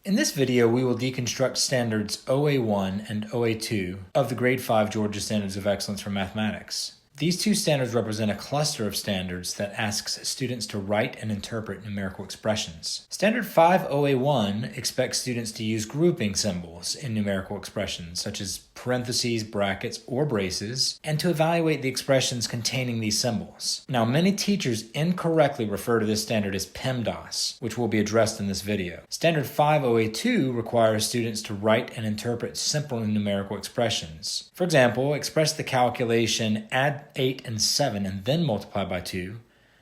In this video, we will deconstruct standards OA1 and OA2 of the Grade 5 Georgia Standards of Excellence for Mathematics. These two standards represent a cluster of standards that asks students to write and interpret numerical expressions. Standard 5 OA1 expects students to use grouping symbols in numerical expressions, such as parentheses, brackets, or braces, and to evaluate the expressions containing these symbols. Now, many teachers incorrectly refer to this standard as PEMDAS, which will be addressed in this video. Standard 5 OA2 requires students to write and interpret simple numerical expressions. For example, express the calculation add 8 and 7 and then multiply by 2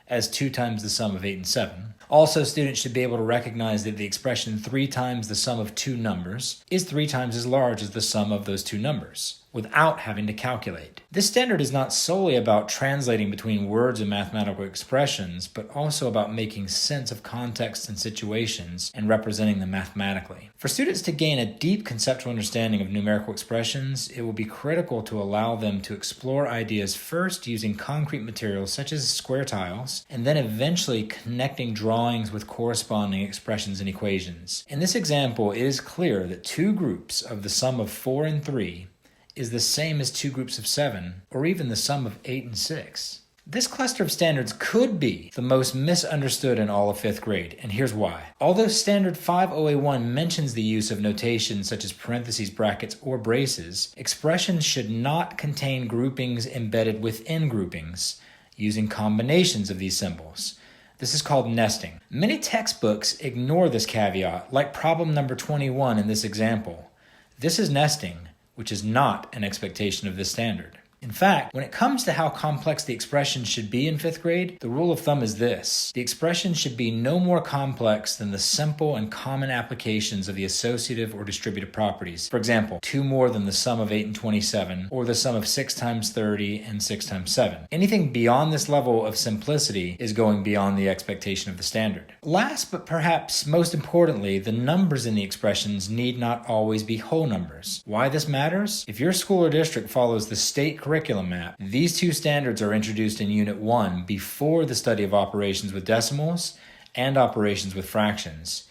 as 2 times the sum of 8 and 7. Also, students should be able to recognize that the expression 3 times the sum of two numbers is 3 times as large as the sum of those two numbers, without having to calculate. This standard is not solely about translating between words and mathematical expressions, but also about making sense of contexts and situations and representing them mathematically. For students to gain a deep conceptual understanding of numerical expressions, it will be critical to allow them to explore ideas first using concrete materials such as square tiles, and then eventually connecting drawings with corresponding expressions and equations. In this example, it is clear that two groups of the sum of 4 and 3 is the same as two groups of 7, or even the sum of 8 and 6. This cluster of standards could be the most misunderstood in all of 5th grade, and here's why. Although Standard 5 OA1 mentions the use of notation such as parentheses, brackets, or braces, expressions should not contain groupings embedded within groupings, using combinations of these symbols. This is called nesting. Many textbooks ignore this caveat, like problem number 21 in this example. This is nesting, which is not an expectation of this standard. In fact, when it comes to how complex the expression should be in 5th grade, the rule of thumb is this: the expression should be no more complex than the simple and common applications of the associative or distributive properties. For example, 2 more than the sum of 8 and 27, or the sum of 6 times 30 and 6 times 7. Anything beyond this level of simplicity is going beyond the expectation of the standard. Last, but perhaps most importantly, the numbers in the expressions need not always be whole numbers. Why this matters? If your school or district follows the state curriculum map, these two standards are introduced in Unit 1 before the study of operations with decimals and operations with fractions.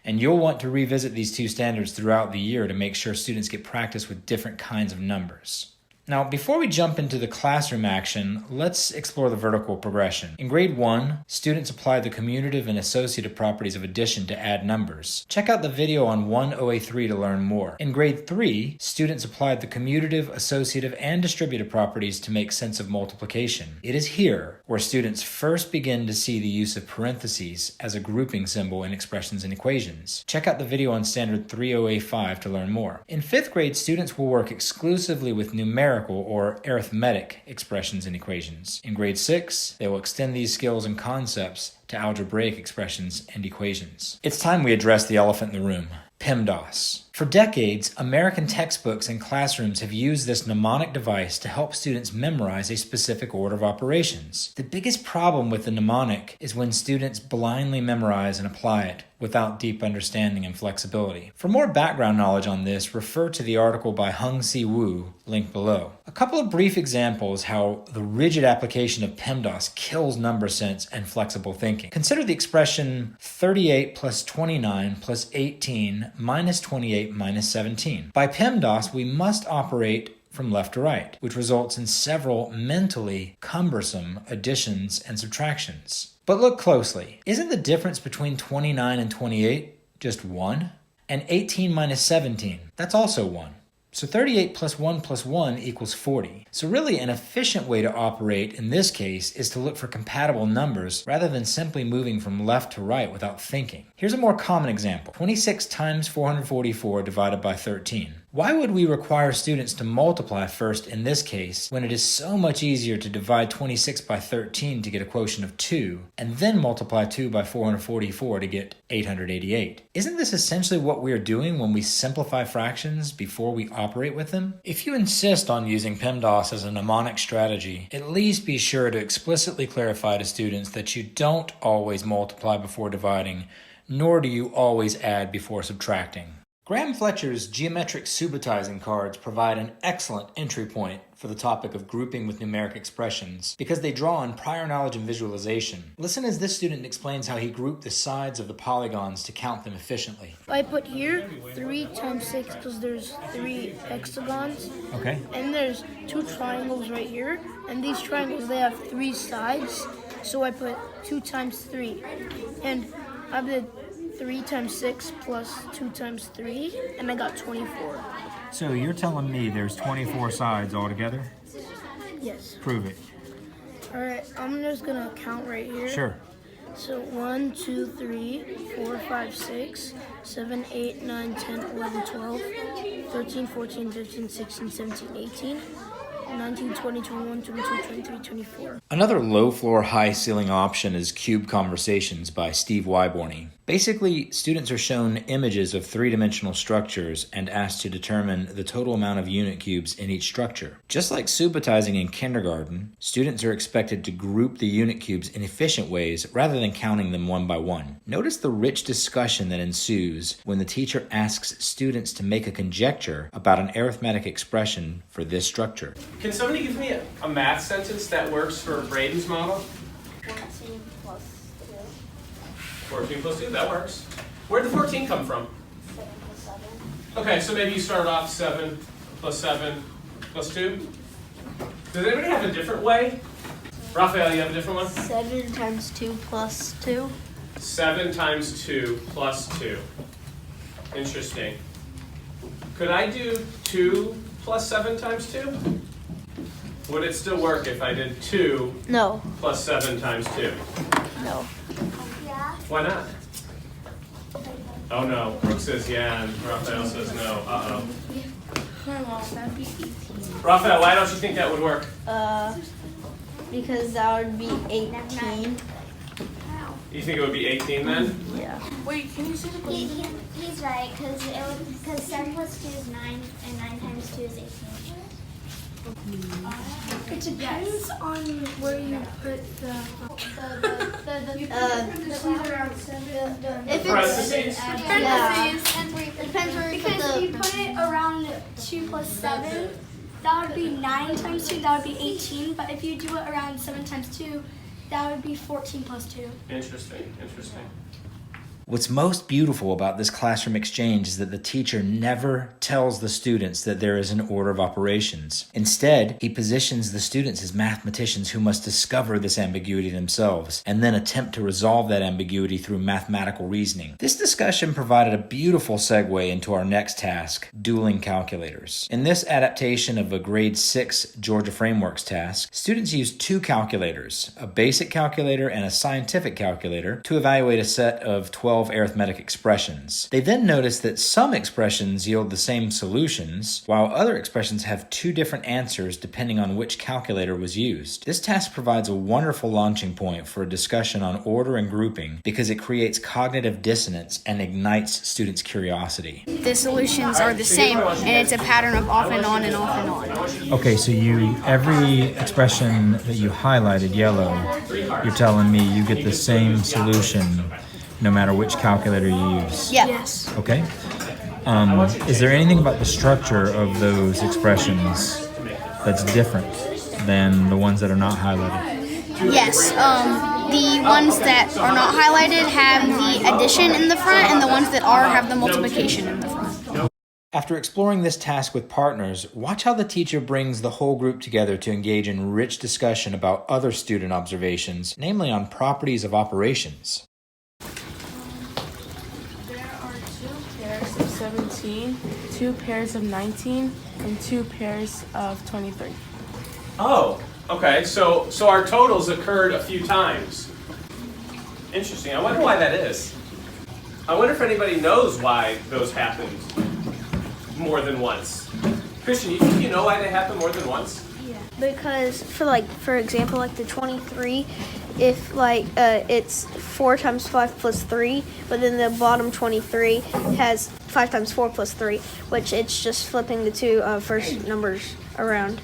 And you'll want to revisit these two standards throughout the year to make sure students get practice with different kinds of numbers. Now, before we jump into the classroom action, let's explore the vertical progression. In grade 1, students apply the commutative and associative properties of addition to add numbers. Check out the video on 1 OA3 to learn more. In grade 3, students applied the commutative, associative, and distributive properties to make sense of multiplication. It is here where students first begin to see the use of parentheses as a grouping symbol in expressions and equations. Check out the video on Standard 3 OA5 to learn more. In 5th grade, students will work exclusively with numerical or arithmetic expressions and equations. In grade 6, they will extend these skills and concepts to algebraic expressions and equations. It's time we address the elephant in the room: PEMDAS. For decades, American textbooks and classrooms have used this mnemonic device to help students memorize a specific order of operations. The biggest problem with the mnemonic is when students blindly memorize and apply it without deep understanding and flexibility. For more background knowledge on this, refer to the article by Hung-Si Woo, linked below. A couple of brief examples how the rigid application of PEMDAS kills number sense and flexible thinking. Consider the expression 38 plus 29 plus 18 minus 28 minus 17. By PEMDAS, we must operate from left to right, which results in several mentally cumbersome additions and subtractions. But look closely. Isn't the difference between 29 and 28 just 1? And 18 minus 17, that's also 1. So 38 plus 1 equals 40. So really an efficient way to operate in this case is to look for compatible numbers rather than simply moving from left to right without thinking. Here's a more common example: 26 times 444 divided by 13. Why would we require students to multiply first in this case when it is so much easier to divide 26 by 13 to get a quotient of 2 and then multiply 2 by 444 to get 888? Isn't this essentially what we are doing when we simplify fractions before we operate with them? If you insist on using PEMDAS as a mnemonic strategy, at least be sure to explicitly clarify to students that you don't always multiply before dividing, nor do you always add before subtracting. Graham Fletcher's geometric subitizing cards provide an excellent entry point for the topic of grouping with numeric expressions because they draw on prior knowledge and visualization. Listen as this student explains how he grouped the sides of the polygons to count them efficiently. I put here 3 times 6 because there's 3 hexagons. Okay. And there's 2 triangles right here. And these triangles, they have 3 sides. So I put 2 times 3. And I did 3 times 6 plus 2 times 3, and I got 24. So you're telling me there's 24 sides altogether? Yes. Prove it. All right, I'm just gonna count right here. Sure. So 1, 2, 3, 4, 5, 6, 7, 8, 9, 10, 11, 12, 13, 14, 15, 16, 17, 18, 19, 20, 21, 22, 23, 24. Another low-floor, high-ceiling option is Cube Conversations by Steve Wyborny. Basically, students are shown images of three-dimensional structures and asked to determine the total amount of unit cubes in each structure. Just like subitizing in kindergarten, students are expected to group the unit cubes in efficient ways rather than counting them one by one. Notice the rich discussion that ensues when the teacher asks students to make a conjecture about an arithmetic expression for this structure. Can somebody give me a math sentence that works for Braden's model? 14 plus 2. 14 plus 2, that works. Where'd the 14 come from? 7 plus 7. Okay, so maybe you start off 7 plus 2. Does anybody have a different way? Raphael, you have a different one? 7 times 2 plus 2. 7 times 2 plus 2. Interesting. Could I do 2 plus 7 times 2? Would it still work if I did 2 No. plus 7 times 2? No. Why not? Oh no, Brooke says yeah, and Raphael says no. Uh-oh. That'd be 18. Raphael, why don't you think that would work? Because that would be 18. You think it would be 18 then? Yeah. Wait, can you say the question? He's right, because 7 plus 2 is 9, and 9 times 2 is 18. It depends on where you put the If Parentheses? yeah. Depends where you put Because the. if you put it around 2 plus 7, that would be 9 times 2, that would be 18. But if you do it around 7 times 2, that would be 14 plus 2. Interesting, interesting. What's most beautiful about this classroom exchange is that the teacher never tells the students that there is an order of operations. Instead, he positions the students as mathematicians who must discover this ambiguity themselves and then attempt to resolve that ambiguity through mathematical reasoning. This discussion provided a beautiful segue into our next task, Dueling Calculators. In this adaptation of a grade 6 Georgia Frameworks task, students used 2 calculators, a basic calculator and a scientific calculator, to evaluate a set of 12 arithmetic expressions. They then noticed that some expressions yield the same solutions, while other expressions have 2 different answers depending on which calculator was used. This task provides a wonderful launching point for a discussion on order and grouping because it creates cognitive dissonance and ignites students' curiosity. The solutions are the same, and it's a pattern of off and on and off and on. Okay, so every expression that you highlighted yellow, you're telling me you get the same solution no matter which calculator you use. Yeah. Yes. Okay. Is there anything about the structure of those expressions that's different than the ones that are not highlighted? Yes. The ones that are not highlighted have the addition in the front, and the ones that are have the multiplication in the front. After exploring this task with partners, watch how the teacher brings the whole group together to engage in rich discussion about other student observations, namely on properties of operations. Pairs of 17, 2 pairs of 19, and 2 pairs of 23. Oh, okay, so our totals occurred a few times. Interesting, I wonder why that is. I wonder if anybody knows why those happened more than once. Christian, you think you know why they happen more than once? Because for example, the 23, if it's 4 times 5 plus 3, but then the bottom 23 has 5 times 4 plus 3, which it's just flipping the 2 first numbers around.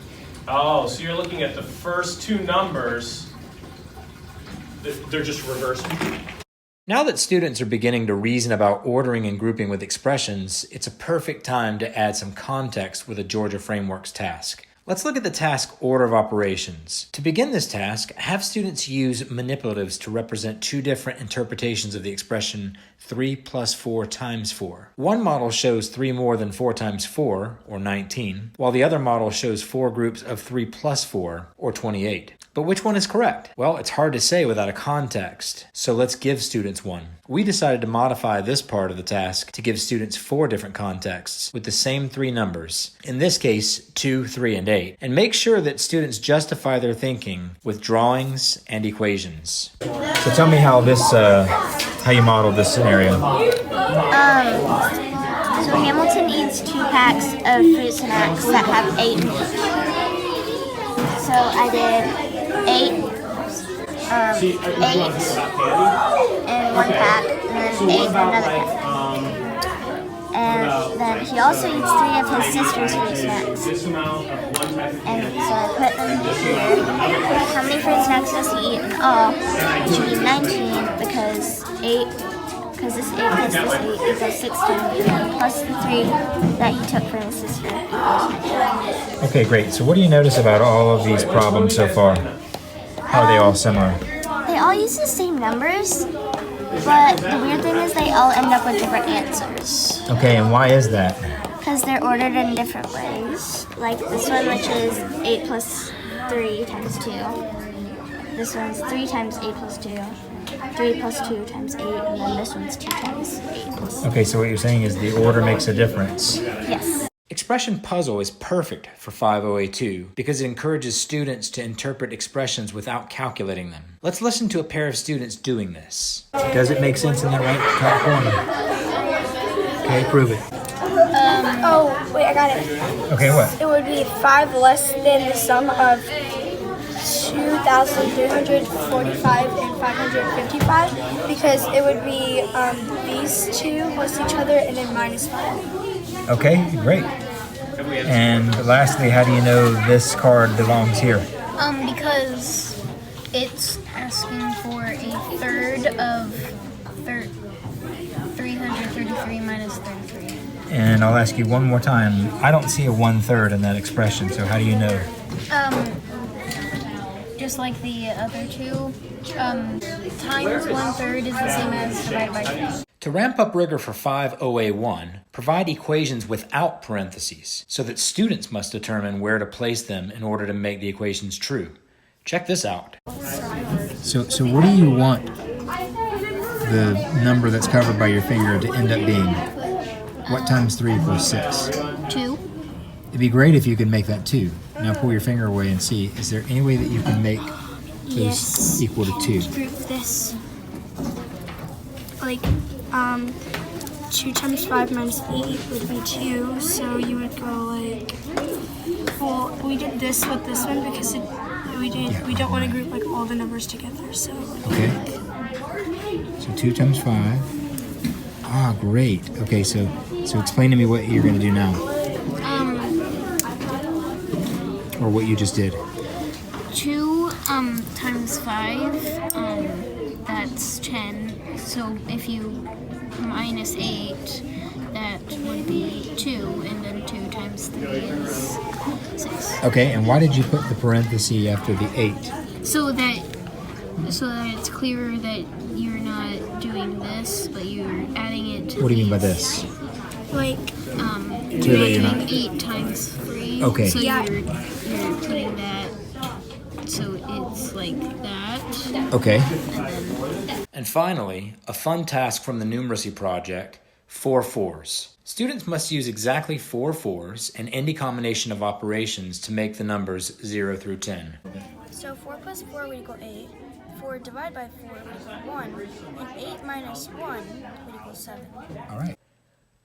Oh, so you're looking at the first 2 numbers, they're just reversed. Now that students are beginning to reason about ordering and grouping with expressions, it's a perfect time to add some context with a Georgia Frameworks task. Let's look at the task order of operations. To begin this task, have students use manipulatives to represent two different interpretations of the expression 3 plus 4 times 4. One model shows 3 more than 4 times 4, or 19, while the other model shows 4 groups of 3 plus 4, or 28. But which one is correct? Well, it's hard to say without a context, so let's give students one. We decided to modify this part of the task to give students 4 different contexts with the same 3 numbers, in this case 2, 3, and 8, and make sure that students justify their thinking with drawings and equations. So tell me how you modeled this scenario. So Hamilton eats 2 packs of fruit snacks that have 8 in each. So I did 8 in 1 pack, and then 8 in another pack. And then he also eats 3 of his sister's fruit snacks. And so I put them here. How many fruit snacks does he eat in all? It should be 19 because this 8 plus this 8 equals 16, plus the 3 that he took from his sister. Okay, great. So what do you notice about all of these problems so far? How are they all similar? They all use the same numbers, but the weird thing is they all end up with different answers. Okay, and why is that? Because they're ordered in different ways. Like this one, which is 8 plus 3 times 2. This one's 3 times 8 plus 2. 3 plus 2 times 8, and then this one's 2 times 8 plus. Okay, so what you're saying is the order makes a difference. Yes. Expression puzzle is perfect for 5 OA2 because it encourages students to interpret expressions without calculating them. Let's listen to a pair of students doing this. Does it make sense in the right top corner? Okay, prove it. Oh, wait, I got it. Okay, what? It would be 5 less than the sum of 2,345 and 555 because it would be these two plus each other and then minus 5. Okay, great. And lastly, how do you know this card belongs here? Because it's asking for a third of 333 minus 33. And I'll ask you one more time. I don't see a 1/3 in that expression, so how do you know? Just like the other two, times 1/3 is the same as divided by 2. To ramp up rigor for 5 OA1, provide equations without parentheses so that students must determine where to place them in order to make the equations true. Check this out. So what do you want the number that's covered by your finger to end up being? What times 3 equals 6? 2. It'd be great if you could make that 2. Now pull your finger away and see. Is there any way that you can make those equal to 2? Group this. Like, 2 times 5 minus 8 would be 2, so you would go like, well, we did this with this one because we don't want to group like all the numbers together, so. Okay. So 2 times 5. Ah, great. Okay, so explain to me what you're going to do now. Or what you just did. 2 times 5, that's 10. So if you minus 8, that would be 2, and then 2 times 3 is 6. Okay, and why did you put the parenthesis after the 8? So that it's clearer that you're not doing this, but you're adding it to What do you mean by these. this? Like, Clear that you're not. 8 times 3. Okay. So Yeah. you're putting that, so it's like that. Okay. And finally, a fun task from the numeracy project, 4 fours. Students must use exactly 4 fours and any combination of operations to make the numbers 0 through 10. so 4 plus 4 would equal 8, 4 divided by 4 would equal 1, and 8 minus 1 would equal 7. All right.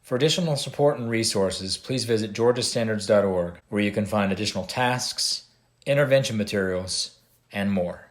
For additional support and resources, please visit GeorgiaStandards.Org, where you can find additional tasks, intervention materials, and more.